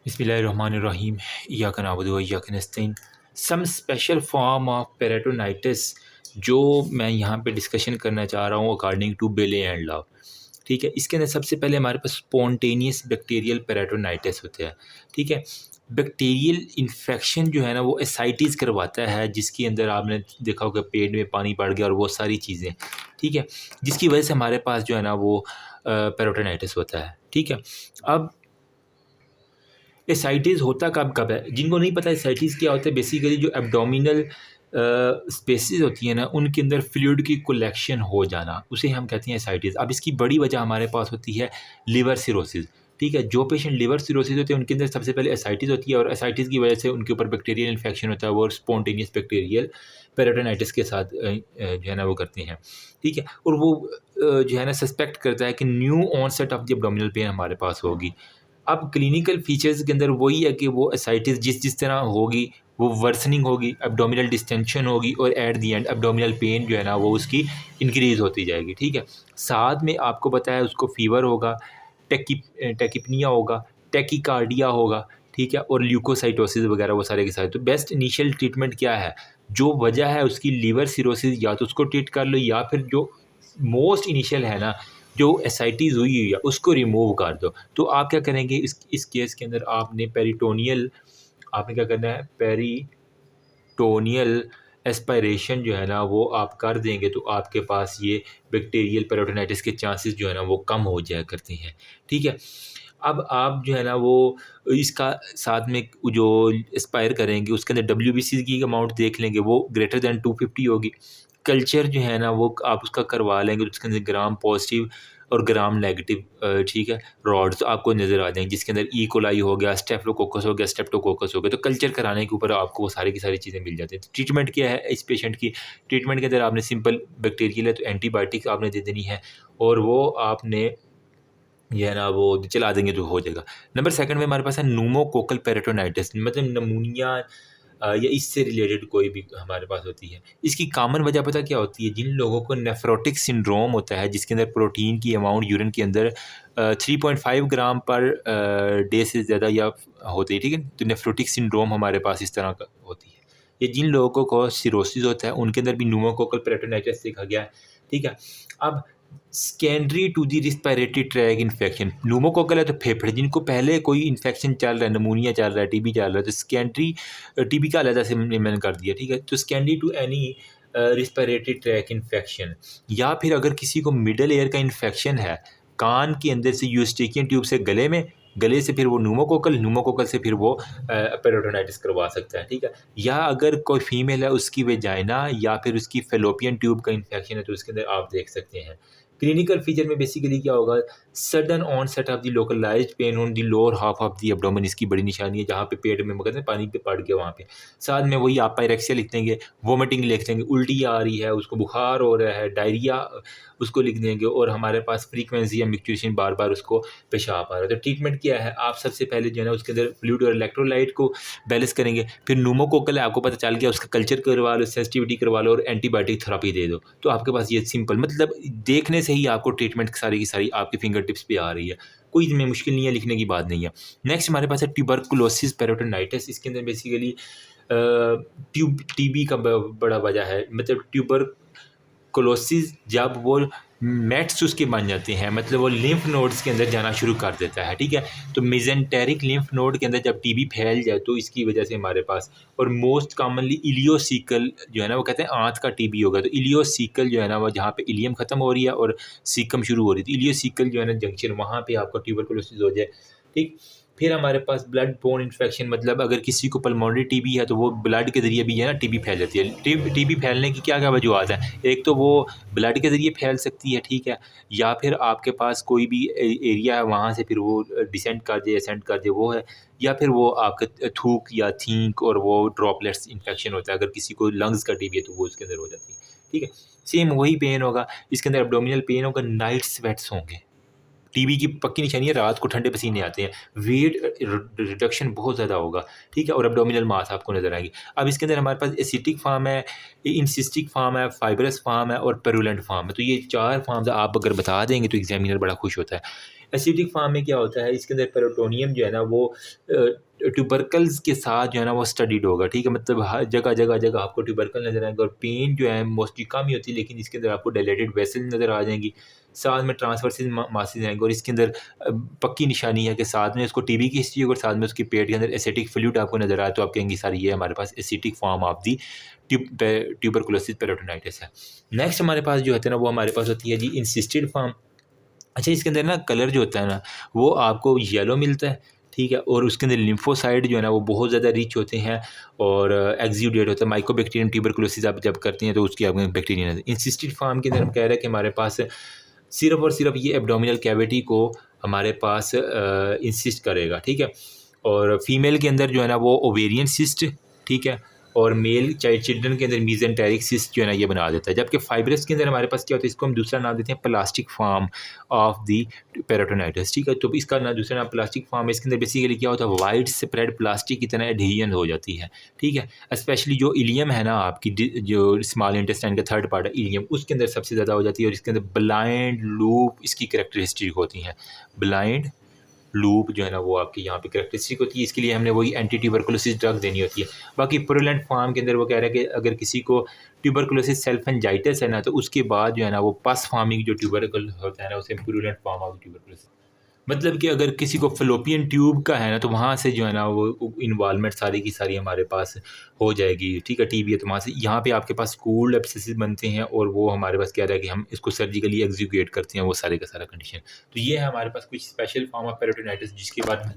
बिस्मिल्लाहिर्रहमानिर्रहीम इय्याका नअबुदु व इय्याका नस्तईन। Some special form of peritonitis जो मैं यहाँ पे डिस्कशन करना चाह रहा हूँ according to Bailey and Love. ठीक है, इसके अंदर सबसे पहले हमारे पास स्पॉन्टेनियस बैक्टीरियल पेरिटोनाइटिस होता है। ठीक है, बैक्टीरियल इन्फेक्शन जो है ना वो एसाइटिस करवाता है, जिसके अंदर आपने देखा होगा पेट में पानी पड़ गया और वो सारी चीज़ें। ठीक है, जिसकी वजह से हमारे पास जो है ना वो पेरिटोनाइटिस होता है। ठीक है, अब एसाइटिस होता कब कब है? जिनको नहीं पता एसाइटिस क्या होता है, बेसिकली जो एब्डोमिनल स्पेसेस होती हैं ना उनके अंदर फ्लूइड की कलेक्शन हो जाना, उसे हम कहते हैं एसाइटिस। अब इसकी बड़ी वजह हमारे पास होती है लिवर सिरोसिस। ठीक है, जो पेशेंट लिवर सिरोसिस होते हैं उनके अंदर सबसे पहले एसाइटिस होती है और एसाइटिस की वजह से उनके ऊपर बैक्टीरियल इन्फेक्शन होता है, वो स्पॉन्टेनियस बैक्टीरियल पेरिटोनाइटिस के साथ जो है ना वो करते हैं। ठीक है, और वो जो है ना सस्पेक्ट करता है कि new onset of the abdominal pain हमारे पास होगी। अब क्लिनिकल फीचर्स के अंदर वही है कि वो एसाइटिस जिस तरह होगी वो वर्सनिंग होगी, एब्डोमिनल डिस्टेंशन होगी और at the and abdominal pain जो है ना वो उसकी इंक्रीज़ होती जाएगी। ठीक है, साथ में आपको पता है उसको फीवर होगा, टेकिपनिया होगा, टेकिकार्डिया होगा। ठीक है, और ल्यूकोसाइटोसिस वगैरह वो सारे के सारे। तो बेस्ट इनिशियल ट्रीटमेंट क्या है? जो वजह है उसकी लिवर सिरोसिस, या तो उसको ट्रीट कर लो या फिर जो मोस्ट इनिशियल है ना जो एसाइटिस हुई है उसको रिमूव कर दो। तो आप क्या करेंगे इस केस के अंदर आपने आपने क्या करना है, पेरिटोनियल एस्पायरेशन जो है ना वो आप कर देंगे तो आपके पास ये बैक्टीरियल पेरिटोनाइटिस के चांसेस जो है ना वो कम हो जाया करते हैं। ठीक है, अब आप जो है ना वो इसका साथ में जो एस्पायर करेंगे उसके अंदर डब्ल्यूबीसी की अमाउंट देख लेंगे, वो ग्रेटर दैन 250 होगी। कल्चर जो है ना वो आप उसका करवा लेंगे तो उसके अंदर ग्राम पॉजिटिव और ग्राम नेगेटिव ठीक है रॉड्स आपको नज़र आ जाएंगे, जिसके अंदर ई कोलाई हो गया, स्टेफलोकोकस हो गया, स्टेप्टोकोकस हो गया। तो कल्चर कराने के ऊपर आपको वो सारी की सारी चीज़ें मिल जाती हैं। तो ट्रीटमेंट क्या है इस पेशेंट की? ट्रीटमेंट के अंदर आपने सिंपल बैक्टीरियल है तो एंटीबायोटिक आपने दे देनी है और वो आपने ये है ना वो चला देंगे तो हो जाएगा। नंबर सेकंड में हमारे पास है न्यूमोकोकल पेरिटोनाइटिस, मतलब नमूनिया या इससे रिलेटेड कोई भी हमारे पास होती है। इसकी कॉमन वजह पता क्या होती है? जिन लोगों को नेफ्रोटिक सिंड्रोम होता है जिसके अंदर प्रोटीन की अमाउंट यूरिन के अंदर 3.5 ग्राम पर डे से ज़्यादा या होती है। ठीक है, तो नेफ्रोटिक सिंड्रोम हमारे पास इस तरह का होती है। ये जिन लोगों को सिरोसिस होता है उनके अंदर भी न्यूमोकोकल पेरिटोनाइटिस देखा गया है। ठीक है, अब secondary to the respiratory tract infection, pneumococcal है तो फेफड़े, जिनको पहले कोई इन्फेक्शन चल रहा है, नमूनिया चल रहा है, टीबी चल रहा है, तो सेकेंडरी टीबी का अलग से मैंने कर दिया। ठीक है, तो secondary to any respiratory tract infection, या फिर अगर किसी को मिडल एयर का इन्फेक्शन है कान के अंदर से यूस्टेकियन ट्यूब से गले में, गले से फिर वो न्यूमोकोकल से फिर वो पेरिटोनाइटिस करवा सकता है। ठीक है, या अगर कोई फीमेल है उसकी वेजाइना या फिर उसकी फेलोपियन ट्यूब का इन्फेक्शन है तो उसके अंदर आप देख सकते हैं। क्लिनिकल फीचर में बेसिकली क्या होगा? Sudden onset of the localised pain on the lower half of the abdomen, इसकी बड़ी निशानी है, जहाँ पे पेट में कहते हैं पानी पे पड़ गया वहाँ पे। साथ में वही आप पायरेक्सिया लिख देंगे, वोमिटिंग लिख देंगे, उल्टी आ रही है, उसको बुखार हो रहा है, डायरिया उसको लिख देंगे, और हमारे पास फ्रीक्वेंसी या मिक्चुएशन बार बार उसको पेशाब आ रहा है। तो ट्रीटमेंट क्या है? आप सबसे पहले जो है ना उसके अंदर फ्लूइड और इलेक्ट्रोलाइट को बैलेंस करेंगे, फिर न्यूमोकोकल है आपको पता चल गया, उसका कल्चर करवा लो, सेंसिटिविटी करवा लो और एंटीबायोटिक थेरेपी दे दो। तो आपके पास ये सिंपल, मतलब देखने से ही आपको ट्रीटमेंट सारी की सारी आपके फिंगर टिप्स पे आ रही है, कोई इसमें मुश्किल नहीं है, लिखने की बात नहीं है। नेक्स्ट हमारे पास है ट्यूबरकुलोसिस पेरिटोनाइटिस। इसके अंदर बेसिकली टीबी का बड़ा वजह है, मतलब ट्यूबरकुलोसिस जब वो मेट्स उसके बन जाते हैं, मतलब वो लिम्फ नोड्स के अंदर जाना शुरू कर देता है। ठीक है, तो मेजेंटेरिक लिम्फ नोड के अंदर जब टीबी फैल जाए तो इसकी वजह से हमारे पास, और मोस्ट कॉमनली इलियोसिकल जो है ना वो कहते हैं आंत का टीबी होगा, तो इलियोसिकल जो है ना वो जहाँ पे इलियम खत्म हो रही है और सीकम शुरू हो रही है, तो इलियोसिकल जो है ना जंक्शन, वहाँ पे आपको ट्यूबरकुलोसिस हो जाए। ठीक, फिर हमारे पास ब्लड बोर्न इन्फेक्शन, मतलब अगर किसी को पल्मोनरी टीबी है तो वो ब्लड के ज़रिए भी है ना टीबी फैल जाती है। टीबी फैलने की क्या क्या वजूहत है? एक तो वो ब्लड के ज़रिए फैल सकती है, ठीक है, या फिर आपके पास कोई भी एरिया है वहाँ से फिर वो डिसेंड कर जाए, असेंड कर जाए, वो है, या फिर वो आपका थूक या थींक और वो ड्रॉपलेट्स इन्फेक्शन होता है। अगर किसी को लंग्स का टीबी है तो वो उसके अंदर हो जाती है। ठीक है, सेम वही पेन होगा, इसके अंदर एब्डोमिनल पेन होगा, नाइट स्वेट्स होंगे। टीबी की पक्की निशानी है, रात को ठंडे पसीने आते हैं, वेट रिडक्शन बहुत ज़्यादा होगा। ठीक है, और एब्डोमिनल मास आपको नज़र आएगी। अब इसके अंदर हमारे पास एसिटिक फॉर्म है, इंसिस्टिक फॉर्म है, फाइब्रस फॉर्म है और पेरुलेंट फॉर्म है। तो ये 4 फॉर्म्स आप अगर बता देंगे तो एग्जामिनर बड़ा खुश होता है। एसिडिक फार्म में क्या होता है, इसके अंदर पेरिटोनियम जो है ना वो ट्यूबरकल्स के साथ जो है ना वो स्टडीड होगा, ठीक है। मतलब हर जगह जगह जगह आपको ट्यूबरकल नज़र आएंगे, और पेन जो है मोस्टली कम ही होती है, लेकिन इसके अंदर आपको डायलेटेड वेसल नज़र आ जाएंगी, साथ में ट्रांसवर्सिस मासेस आएंगे, और इसके अंदर पक्की निशानी है कि साथ में उसको टीबी की हिस्ट्री और साथ में उसके पेट के अंदर एसिटिक फ्लूइड आपको नज़र आए, तो आप कहेंगे सर ये हमारे पास ascitic form of the tuberculosis peritonitis है। नेक्स्ट हमारे पास जो होता है ना वो हमारे पास होती है जी इंसिस्टेड फॉर्म। अच्छा, इसके अंदर ना कलर जो होता है ना वो आपको येलो मिलता है, ठीक है, और उसके अंदर लिम्फोसाइड जो है ना वो बहुत ज़्यादा रिच होते हैं, और एक्जिउडेट होता है। माइक्रोबैक्टीरियम ट्यूबरकुलोसिस आप जब करते हैं तो उसकी आपको बैक्टीरिया इंसिस्टेड फॉर्म के अंदर हम कह रहे हैं कि हमारे पास सिर्फ और सिर्फ ये एब्डोमिनल कैविटी को हमारे पास इंसिस्ट करेगा, ठीक है। और फीमेल के अंदर जो है ना वो ओवेरियन सिस्ट, ठीक है, और मेल चाइल्ड चिल्ड्रन के अंदर मीजेंटेरिक सिस्ट जो है ना ये बना देता है। जबकि फाइब्रस के अंदर हमारे पास क्या होता है, इसको हम दूसरा नाम देते हैं plastic form of the peritonitis, ठीक है। तो इसका ना दूसरा नाम प्लास्टिक फॉर्म है। इसके अंदर बेसिकली क्या होता है, वाइड स्प्रेड प्लास्टिक की तरह एडहेजन हो जाती है, ठीक है। स्पेशली जो इलियम है ना आपकी, जो स्मॉल इंटेस्टाइन का थर्ड पार्ट है इलियम, उसके अंदर सबसे ज़्यादा हो जाती है, और इसके अंदर ब्लाइंड लूप इसकी कैरेक्टरिस्टिक होती हैं। ब्लाइंड लूप जो है ना वो आपकी यहाँ पे कैरेक्टरिस्टिक होती है, इसके लिए हमने वही एंटी ट्यूबरकुलोसिस ड्रग देनी होती है। बाकी पुरुलेंट फॉर्म के अंदर वो कह रहे हैं कि अगर किसी को ट्यूबरकुलोसिस सेल्फेंजाइटिस है ना, तो उसके बाद जो है ना वो पस फॉर्मिंग जो ट्यूबरकुल होता है ना उसे पुरुलेंट फॉर्म ऑफ ट्यूबरकुलोसिस, मतलब कि अगर किसी को फ़लोपियन ट्यूब का है ना तो वहाँ से जो है ना वो इन्वॉल्वमेंट सारी की सारी हमारे पास हो जाएगी, ठीक है। टीबी है तो वहाँ से यहाँ पे आपके पास कूल्ड एब्सेसिस बनते हैं, और वो हमारे पास क्या रहा है कि हम इसको सर्जिकली एग्जीक्यूट करते हैं वो सारे का सारा कंडीशन। तो ये है हमारे पास कुछ स्पेशल फॉर्म ऑफ पेरिटोनाइटिस जिसके बाद